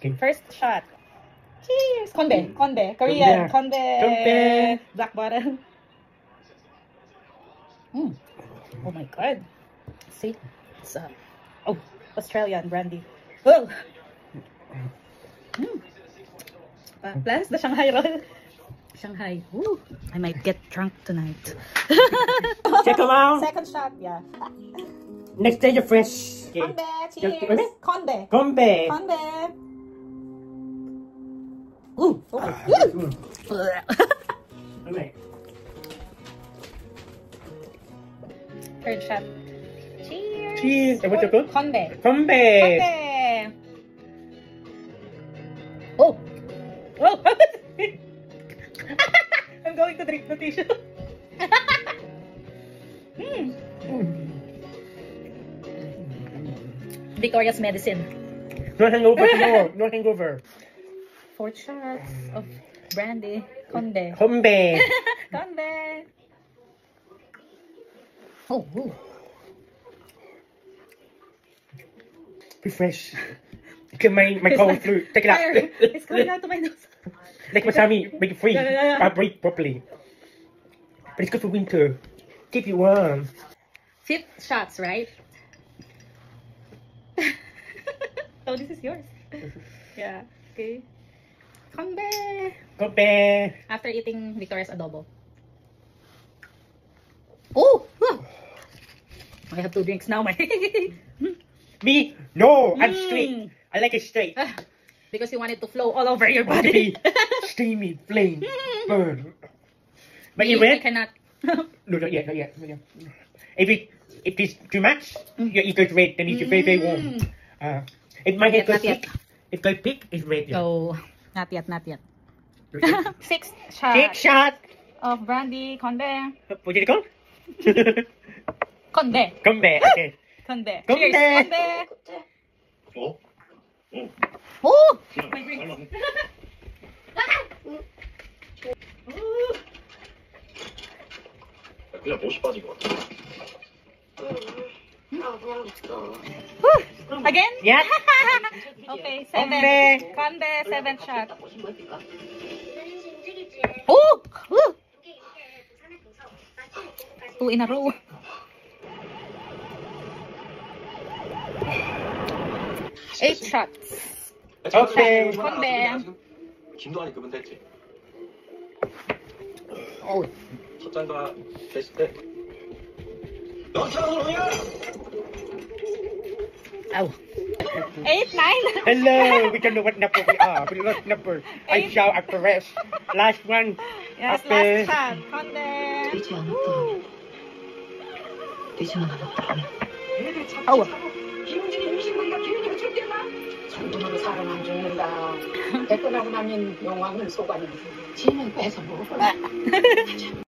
Okay. First shot. Cheers. Konbe. Korean. Konbe. Black bottle. Oh my god. See? It's Australian brandy. Oh. Plus the Shanghai roll. Shanghai. Ooh, I might get drunk tonight. Check them out. Second shot, yeah. Next day, you're fresh. Okay. Konbe, cheers. Konbe. Konbe. Konbe. Ooh. Okay. Third shot. Cheers. Cheers. And what's it called? Konbe. Konbe. Konbe. Oh. Oh. I'm going to drink the tissue. Victoria's medicine. No hangover tomorrow. No hangover. Fourth shots of brandy. Konbe. Konbe. Konbe. Oh, ooh. Be fresh. Get my cold flu. Take it out. It's going out to my nose. Like Masami, make it free. Yeah. Breathe properly. But it's good for winter. Keep you warm. Fifth shots, right? Oh, this is yours. Yeah. Okay. Konbe. Konbe. After eating Victoria's adobo. Oh! I have 2 drinks now, my. Me? No, I'm straight. I like it straight. Because you want it to flow all over your I want to body. be steamy, flame, burn. But You you cannot. No, not yet. If it's too much, you go to red, then it's very, very warm. If my head goes Not yet. thick, if goes thick, it's red. Yeah. Oh, not yet. Sixth shot. Six shot. Of brandy. Konbe. What did it call? Konbe. Konbe. Okay. Konbe. Konbe. Cheers. Konbe. 어? Oh! 그냥 못이 빠진 것 같아. Again? Yeah. Okay, Konbe. Konbe, 7th shot. Oh! 2 in a row. 8 shots. Okay. Konbe. 김도환이 그분 됐지. Oh. 첫 장가 됐을 때. 너처럼이야. Ow. 8, 9. Hello. We don't know what number we are. We lost number. I shout after rest. Last one. Yes, Okay. last shot. Konbe. 되지만 않았다. Oh. 김진이 음식물이가 기운이가 죽겠나? 천둥으로 사람 안 죽는다. 대권하고 나면 용왕은 속아는 지는 뺏어 먹어.